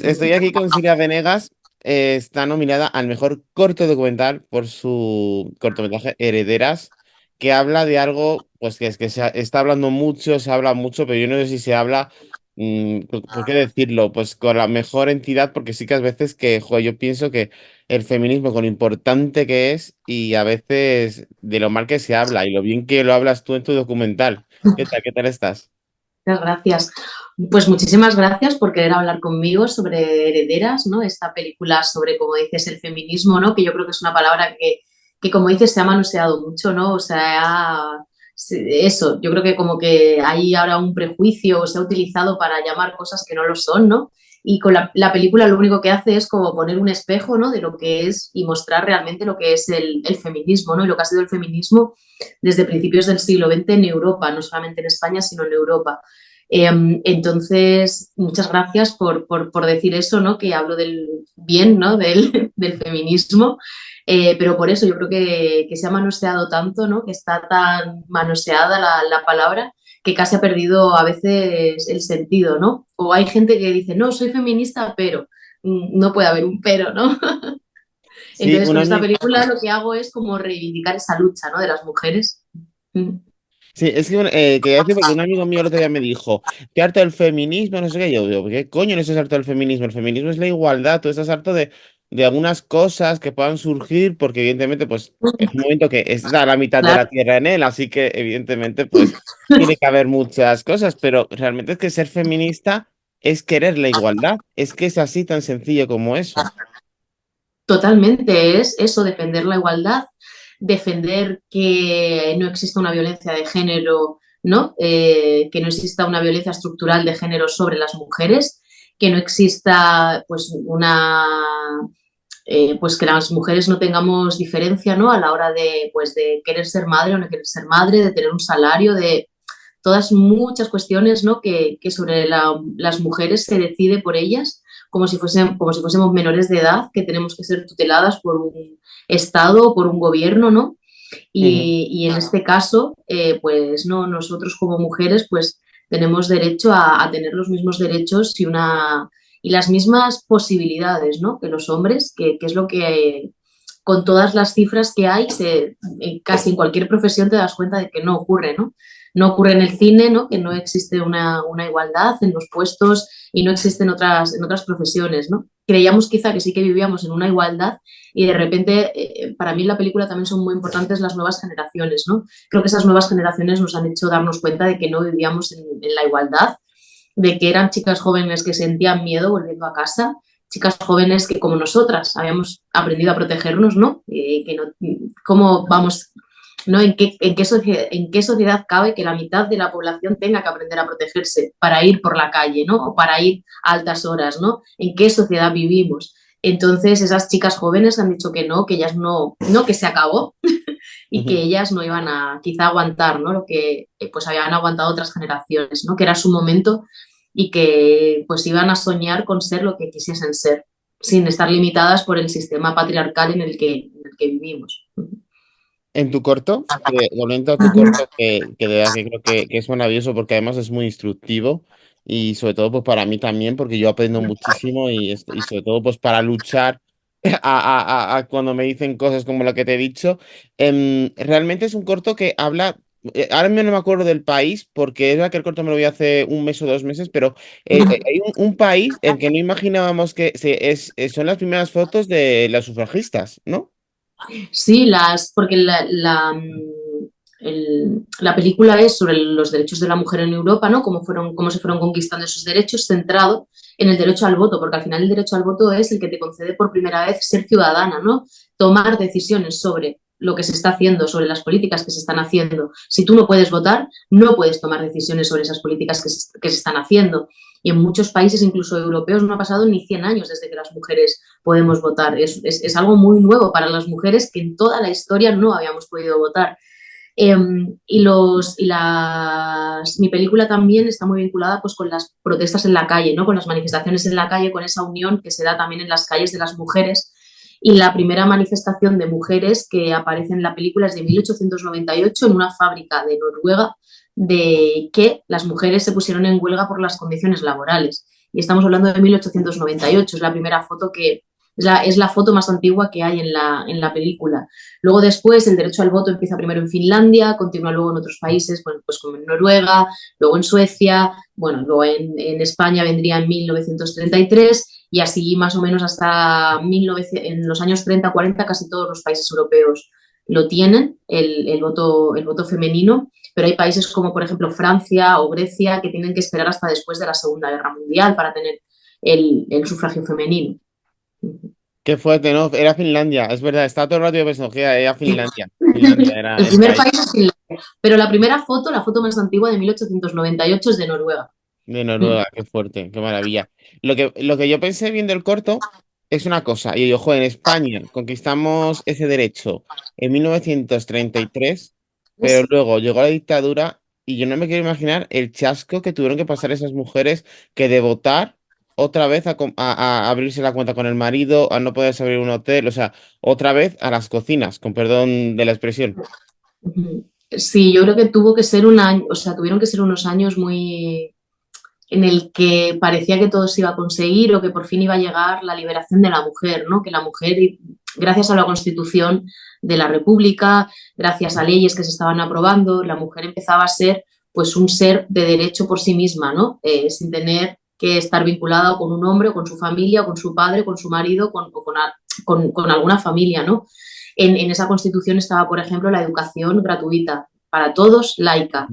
Estoy aquí con Silvia Venegas. Está nominada al mejor corto documental por su cortometraje Herederas, que habla de algo, pues que es que está hablando mucho, se habla mucho, pero yo no sé si se habla, ¿por qué decirlo? Pues con la mejor entidad, porque sí que a veces que, joder, yo pienso que el feminismo, con lo importante que es, y a veces de lo mal que se habla, y lo bien que lo hablas tú en tu documental. ¿Qué tal? ¿Qué tal estás? Muchas gracias. Pues muchísimas gracias por querer hablar conmigo sobre Herederas, ¿no? Esta película sobre, como dices, el feminismo, ¿no? Que yo creo que es una palabra que como dices, se ha manoseado mucho, ¿no? O sea, eso, yo creo que como que hay ahora un prejuicio o se ha utilizado para llamar cosas que no lo son, ¿no? Y con la película lo único que hace es como poner un espejo, ¿no? De lo que es y mostrar realmente lo que es el feminismo, ¿no? Y lo que ha sido el feminismo desde principios del siglo XX en Europa, no solamente en España, sino en Europa. Entonces, muchas gracias por decir eso, ¿no? Que hablo del bien, ¿no? Del feminismo, pero por eso yo creo que se ha manoseado tanto, ¿no? Que está tan manoseada la palabra que casi ha perdido a veces el sentido, ¿no? O hay gente que dice, no, soy feminista, pero no puede haber un pero, ¿no? Sí, Entonces, un con esta amigo. película lo que hago es como reivindicar esa lucha, ¿no? De las mujeres. Mm. Sí, es que quería decir porque un amigo mío el otro día me dijo, ¿qué harto del feminismo? No sé qué. Yo digo, ¿qué coño no es harto del feminismo? El feminismo es la igualdad. Tú estás harto de algunas cosas que puedan surgir, porque evidentemente, pues, es un momento que está la mitad de Claro. la tierra en él, así que evidentemente, pues, tiene que haber muchas cosas, pero realmente es que ser feminista es querer la igualdad. Es que es así tan sencillo como eso. Totalmente, es eso, defender la igualdad, defender que no exista una violencia de género, ¿no? Que no exista una violencia estructural de género sobre las mujeres, que no exista pues pues que las mujeres no tengamos diferencia, ¿no? A la hora de, pues, de querer ser madre o no querer ser madre, de tener un salario, de todas muchas cuestiones, ¿no? Que sobre las mujeres se decide por ellas como si fuésemos menores de edad, que tenemos que ser tuteladas por un Estado o por un gobierno, ¿no? Ujú. Y en este caso, pues no, nosotros como mujeres, pues tenemos derecho a tener los mismos derechos y las mismas posibilidades, ¿no? Que los hombres, que es lo que con todas las cifras que hay, casi en cualquier profesión te das cuenta de que no ocurre, ¿no? No ocurre en el cine, ¿no? Que no existe una igualdad en los puestos y no existe en otras profesiones, ¿no? Creíamos quizá que sí que vivíamos en una igualdad y de repente, para mí en la película también son muy importantes las nuevas generaciones, ¿no? Creo que esas nuevas generaciones nos han hecho darnos cuenta de que no vivíamos en la igualdad, de que eran chicas jóvenes que sentían miedo volviendo a casa, chicas jóvenes que como nosotras habíamos aprendido a protegernos, ¿no? Que no ¿cómo vamos, ¿no? En qué sociedad cabe que la mitad de la población tenga que aprender a protegerse para ir por la calle, ¿no? O para ir a altas horas, ¿no? ¿En qué sociedad vivimos? Entonces esas chicas jóvenes han dicho que ellas no, que se acabó y que Ujú. ellas no iban a quizá aguantar, ¿no? Lo que pues habían aguantado otras generaciones, ¿no? Que era su momento y que pues iban a soñar con ser lo que quisiesen ser, sin estar limitadas por el sistema patriarcal en el que vivimos. En tu corto, volviendo a tu corto, que de verdad que creo que es maravilloso porque además es muy instructivo y sobre todo pues para mí también porque yo aprendo muchísimo y sobre todo pues para luchar a cuando me dicen cosas como la que te he dicho. Realmente es un corto que habla, ahora mismo no me acuerdo del país porque es verdad que el corto me lo vi hace un mes o 2 meses, pero hay un país en que no imaginábamos que son las primeras fotos de las sufragistas, ¿no? Sí, porque la película es sobre los derechos de la mujer en Europa, ¿no? Cómo se fueron conquistando esos derechos, centrado en el derecho al voto, porque al final el derecho al voto es el que te concede por primera vez ser ciudadana, ¿no? Tomar decisiones sobre lo que se está haciendo, sobre las políticas que se están haciendo. Si tú no puedes votar, no puedes tomar decisiones sobre esas políticas que se están haciendo. Y en muchos países, incluso europeos, no ha pasado ni 100 años desde que las mujeres podemos votar. Es algo muy nuevo para las mujeres que en toda la historia no habíamos podido votar. Mi película también está muy vinculada pues, con las protestas en la calle, ¿no? Con las manifestaciones en la calle, con esa unión que se da también en las calles de las mujeres. Y la primera manifestación de mujeres que aparece en la película es de 1898 en una fábrica de Noruega, de que las mujeres se pusieron en huelga por las condiciones laborales. y estamos hablando de 1898, es la primera foto que, es la foto más antigua que hay en la película. Luego después el derecho al voto empieza primero en Finlandia, continúa luego en otros países, bueno, pues como en Noruega, luego en Suecia, bueno, luego en España vendría en 1933 y así más o menos hasta en los años 30-40 casi todos los países europeos lo tienen, el voto femenino, pero hay países como por ejemplo Francia o Grecia que tienen que esperar hasta después de la Segunda Guerra Mundial para tener el sufragio femenino. Qué fuerte, ¿no? Era Finlandia, es verdad, estaba todo el rato yo pensando que era Finlandia. Finlandia era El el primer país país es Finlandia, pero la primera foto, la foto más antigua de 1898 es de Noruega. de Noruega, qué fuerte, qué maravilla. Lo que yo pensé viendo el corto es una cosa, y yo, joder, en España conquistamos ese derecho en 1933, pero luego llegó la dictadura y yo no me quiero imaginar el chasco que tuvieron que pasar esas mujeres que de votar otra vez a abrirse la cuenta con el marido, a no poderse abrir un hotel, o sea, otra vez a las cocinas, con perdón de la expresión. Sí, yo creo que tuvo que ser un año, o sea, tuvieron que ser unos años muy en el que parecía que todo se iba a conseguir o que por fin iba a llegar la liberación de la mujer, ¿no? Que la mujer, gracias a la Constitución de la República, gracias a leyes que se estaban aprobando, la mujer empezaba a ser pues un ser de derecho por sí misma, ¿no? Sin tener que estar vinculada con un hombre, o con su familia, o con su padre, con su marido, con alguna familia, ¿no? En esa constitución estaba, por ejemplo, la educación gratuita para todos, laica.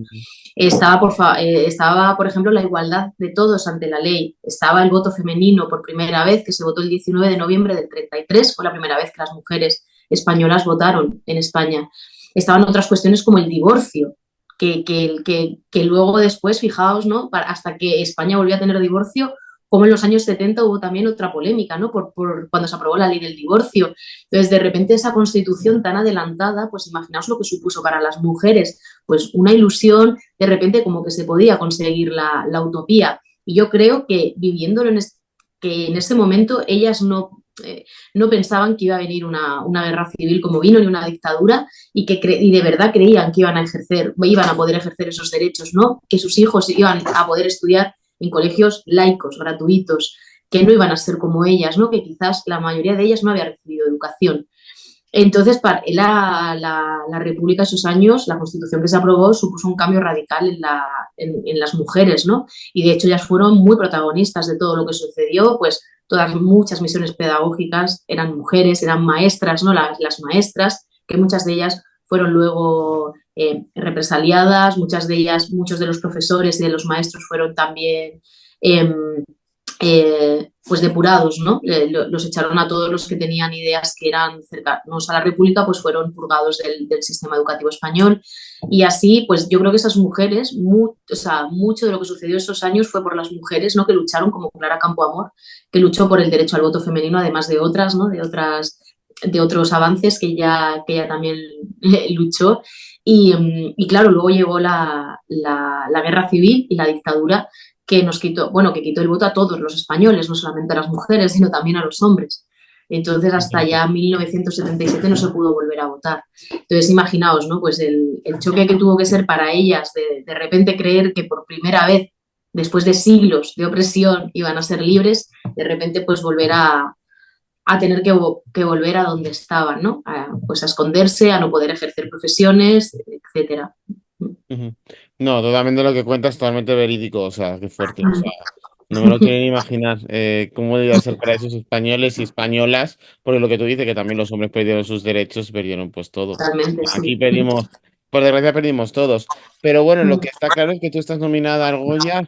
Estaba, por ejemplo, la igualdad de todos ante la ley. Estaba el voto femenino por primera vez, que se votó el 19 de noviembre del 33, fue la primera vez que las mujeres españolas votaron en España. Estaban otras cuestiones como el divorcio, que luego después, fijaos, ¿no? Hasta que España volvió a tener divorcio, como en los años 70 hubo también otra polémica, ¿no? Por cuando se aprobó la ley del divorcio. Entonces, de repente, esa constitución tan adelantada, pues imaginaos lo que supuso para las mujeres, pues una ilusión, de repente como que se podía conseguir la utopía. Y yo creo que viviéndolo que en ese momento ellas no pensaban que iba a venir una guerra civil como vino, ni una dictadura, y de verdad creían que iban a poder ejercer esos derechos, ¿no? Que sus hijos iban a poder estudiar en colegios laicos, gratuitos, que no iban a ser como ellas, ¿no? Que quizás la mayoría de ellas no había recibido educación. Entonces, para la República esos años, la Constitución que se aprobó supuso un cambio radical en las mujeres, ¿no? Y de hecho ellas fueron muy protagonistas de todo lo que sucedió, pues muchas misiones pedagógicas eran mujeres, eran maestras, ¿no? Las maestras, que muchas de ellas fueron luego represaliadas, muchas de ellas, muchos de los profesores y de los maestros fueron también eh, pues depurados, ¿no? Los echaron a todos los que tenían ideas que eran cercanos a la República, pues fueron purgados del sistema educativo español. Y así, pues yo creo que esas mujeres, o sea, mucho de lo que sucedió esos años fue por las mujeres, ¿no? Que lucharon, como Clara Campoamor, que luchó por el derecho al voto femenino, además de otras, ¿no? De otros avances que ella también luchó. Y claro, luego llegó la guerra civil y la dictadura que nos quitó, bueno, que quitó el voto a todos los españoles, no solamente a las mujeres, sino también a los hombres. Entonces, hasta ya 1977 no se pudo volver a votar. Entonces, imaginaos, ¿no? Pues el choque que tuvo que ser para ellas de repente creer que por primera vez, después de siglos de opresión, iban a ser libres, de repente, pues volver a tener que volver a donde estaban, ¿no? Pues a esconderse, a no poder ejercer profesiones, etcétera. Ujú. No, totalmente lo que cuentas, totalmente verídico, o sea, qué fuerte, o sea, no me lo quiero ni imaginar cómo debía ser para esos españoles y españolas, porque lo que tú dices, que también los hombres perdieron sus derechos, perdieron pues todo. Totalmente, Aquí sí. perdimos, por desgracia perdimos todos, pero bueno, lo que está claro es que tú estás nominada al Goya,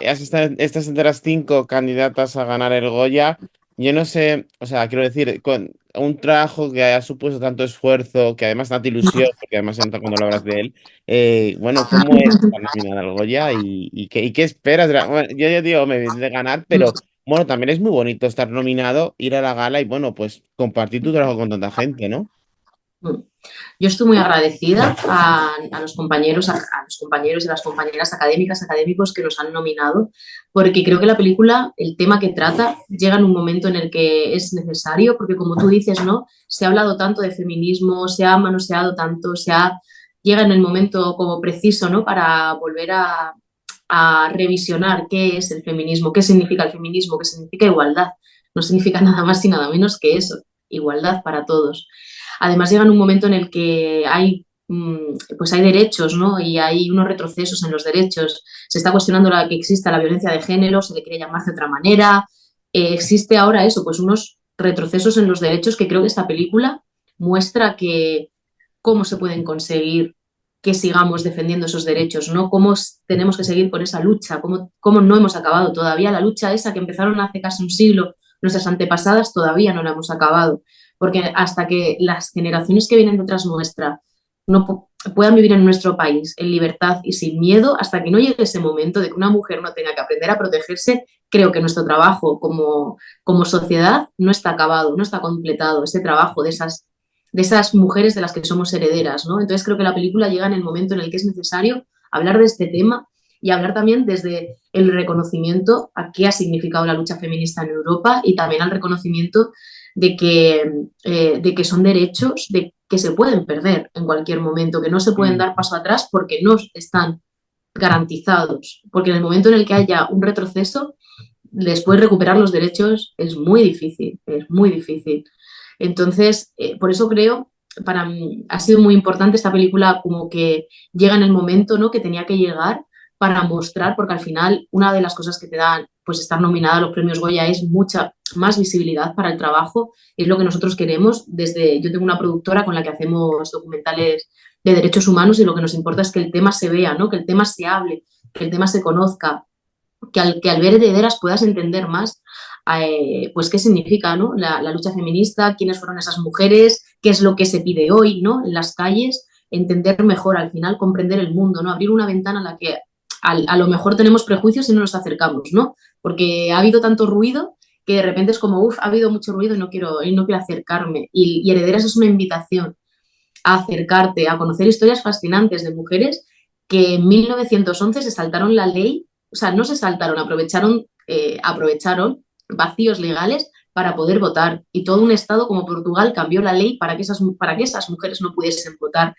estás entre las 5 candidatas a ganar el Goya. Yo no sé, o sea, quiero decir, con un trabajo que haya supuesto tanto esfuerzo, que además tanta ilusión, porque además se nota cuando lo hablas de él. Bueno, ¿cómo es estar nominada al Goya y qué esperas? Bueno, yo ya digo, me viene de ganar, pero bueno, también es muy bonito estar nominado, ir a la gala y bueno, pues compartir tu trabajo con tanta gente, ¿no? Yo estoy muy agradecida a los compañeros, a los compañeros y las compañeras académicas, académicos que nos han nominado, porque creo que la película, el tema que trata, llega en un momento en el que es necesario, porque como tú dices, ¿no? Se ha hablado tanto de feminismo, se ha manoseado tanto, llega en el momento como preciso, ¿no? Para volver a revisionar qué es el feminismo, qué significa el feminismo, qué significa igualdad. No significa nada más y nada menos que eso, igualdad para todos. Además llega en un momento en el que hay pues hay derechos, ¿no? Y hay unos retrocesos en los derechos. Se está cuestionando que exista la violencia de género, se le quiere llamar de otra manera. Existe ahora eso, pues unos retrocesos en los derechos que creo que esta película muestra que cómo se pueden conseguir que sigamos defendiendo esos derechos, ¿no? Cómo tenemos que seguir con esa lucha, cómo no hemos acabado todavía. La lucha esa que empezaron hace casi un siglo nuestras antepasadas todavía no la hemos acabado, porque hasta que las generaciones que vienen detrás nuestra no puedan vivir en nuestro país en libertad y sin miedo, hasta que no llegue ese momento de que una mujer no tenga que aprender a protegerse, creo que nuestro trabajo como sociedad no está acabado, no está completado, ese trabajo de esas mujeres de las que somos herederas, ¿no? Entonces creo que la película llega en el momento en el que es necesario hablar de este tema y hablar también desde el reconocimiento a qué ha significado la lucha feminista en Europa y también al reconocimiento de que son derechos que se pueden perder en cualquier momento, que no se pueden Mm. dar paso atrás porque no están garantizados, porque en el momento en el que haya un retroceso, después recuperar los derechos es muy difícil, es muy difícil. Entonces, por eso creo, para mí ha sido muy importante esta película como que llega en el momento, ¿no?, que tenía que llegar para mostrar, porque al final una de las cosas que te dan pues estar nominada a los premios Goya es mucha más visibilidad para el trabajo, es lo que nosotros queremos. Yo tengo una productora con la que hacemos documentales de derechos humanos y lo que nos importa es que el tema se vea, ¿no?, que el tema se hable, que el tema se conozca, que al ver herederas puedas entender más pues qué significa, ¿no?, la lucha feminista, quiénes fueron esas mujeres, qué es lo que se pide hoy, ¿no?, en las calles, entender mejor, al final comprender el mundo, ¿no?, abrir una ventana a la que a lo mejor tenemos prejuicios y no nos acercamos, ¿no? Porque ha habido tanto ruido que de repente es como, uff, ha habido mucho ruido y no quiero acercarme. Y Herederas es una invitación a acercarte, a conocer historias fascinantes de mujeres que en 1911 se saltaron la ley, o sea, no se saltaron, aprovecharon vacíos legales para poder votar. Y todo un estado como Portugal cambió la ley para que esas mujeres no pudiesen votar.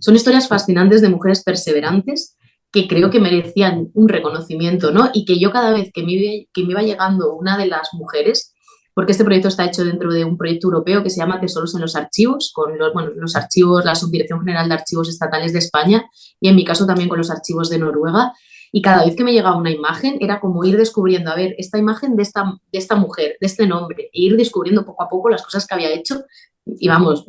Son historias fascinantes de mujeres perseverantes que creo que merecían un reconocimiento, ¿no? Y que yo cada vez que me iba llegando una de las mujeres, porque este proyecto está hecho dentro de un proyecto europeo que se llama Tesoros en los Archivos, con los archivos, la Subdirección General de Archivos Estatales de España y en mi caso también con los archivos de Noruega. Y cada vez que me llegaba una imagen era como ir descubriendo, a ver, esta imagen de esta mujer, de este nombre, e ir descubriendo poco a poco las cosas que había hecho. Y vamos,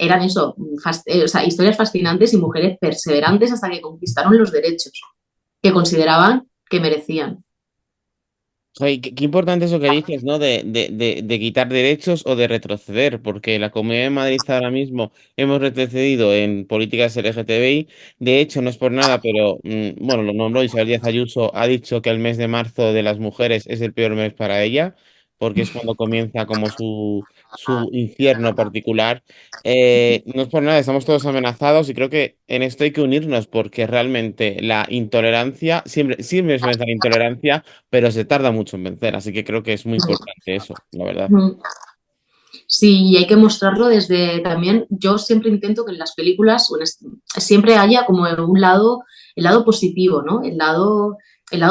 eran eso, o sea, historias fascinantes y mujeres perseverantes hasta que conquistaron los derechos que consideraban que merecían. Joder, qué importante eso que dices, ¿no? De quitar derechos o de retroceder, porque la Comunidad de Madrid ahora mismo hemos retrocedido en políticas LGTBI. De hecho, no es por nada, pero bueno, lo nombró Isabel Díaz Ayuso, ha dicho que el mes de marzo de las mujeres es el peor mes para ella, porque es cuando comienza como su infierno particular. No es por nada, estamos todos amenazados y creo que en esto hay que unirnos, porque realmente la intolerancia, siempre es la intolerancia, pero se tarda mucho en vencer, así que creo que es muy importante eso, la verdad. Sí, y hay que mostrarlo desde también, yo siempre intento que en las películas siempre haya como el lado positivo, ¿no? El lado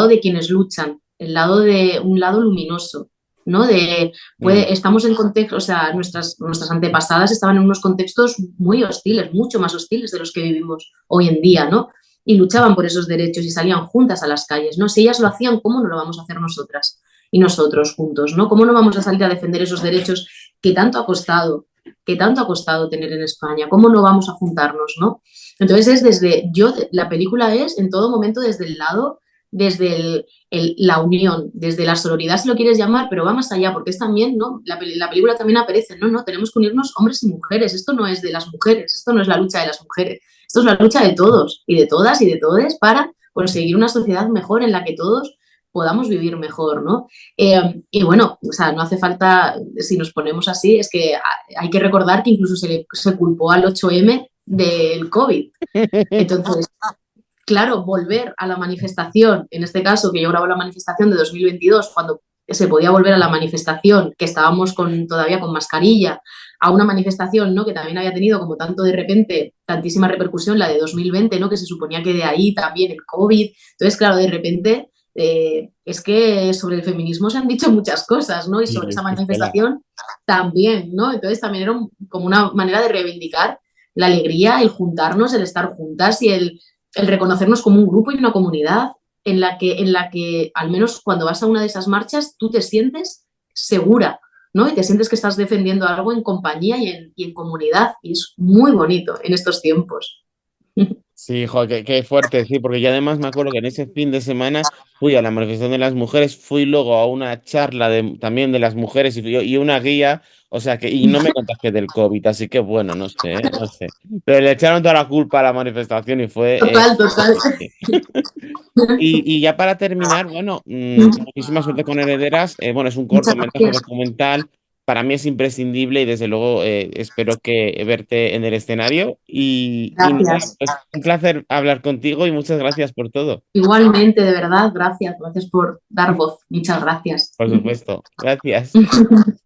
de quienes luchan, un lado luminoso, ¿no? Mm, Estamos en contextos, o sea, nuestras antepasadas estaban en unos contextos muy hostiles, mucho más hostiles de los que vivimos hoy en día, ¿no? Y luchaban por esos derechos y salían juntas a las calles, ¿no? Si ellas lo hacían, ¿cómo no lo vamos a hacer nosotras y nosotros juntos, ¿no? ¿Cómo no vamos a salir a defender esos derechos que tanto ha costado, que tanto ha costado tener en España? ¿Cómo no vamos a juntarnos, no? Entonces la película es en todo momento desde el lado, la unión, desde la sororidad, si lo quieres llamar, pero va más allá, porque es también, ¿no? La película también aparece, no, no, tenemos que unirnos hombres y mujeres, esto no es de las mujeres, esto no es la lucha de las mujeres, esto es la lucha de todos y de todas y de todes para conseguir una sociedad mejor en la que todos podamos vivir mejor, ¿no? Y bueno, o sea, no hace falta, si nos ponemos así, es que hay que recordar que incluso se culpó al 8M del COVID. Entonces, claro, volver a la manifestación, en este caso que yo grabo la manifestación de 2022, cuando se podía volver a la manifestación, que estábamos todavía con mascarilla, a una manifestación, ¿no? Que también había tenido como tanto de repente, tantísima repercusión, la de 2020, ¿no? Que se suponía que de ahí también el COVID. Entonces, claro, de repente es que sobre el feminismo se han dicho muchas cosas, ¿no? Y Sí, sobre esa es que Estela. manifestación también, ¿no? Entonces también era como una manera de reivindicar la alegría, el juntarnos, el estar juntas y el reconocernos como un grupo y una comunidad en la que, al menos cuando vas a una de esas marchas, tú te sientes segura, ¿no? Y te sientes que estás defendiendo algo en compañía y en comunidad. Y es muy bonito en estos tiempos. Sí, jo, qué fuerte, sí, porque yo además me acuerdo que en ese fin de semana fui a la manifestación de las mujeres, fui luego a una charla también de las mujeres y una guía, o sea que, y no me contagié del COVID, así que bueno, no sé, no sé. Pero le echaron toda la culpa a la manifestación y fue... Total, total. sí. Y ya para terminar, bueno, muchísima suerte con Herederas. Bueno, es un Muchas cortometraje gracias. documental. Para mí es imprescindible y desde luego espero que verte en el escenario. Y nada, Gracias. pues un placer hablar contigo y muchas gracias por todo. Igualmente, de verdad, gracias. Gracias por dar voz. Muchas gracias. Por supuesto. Gracias.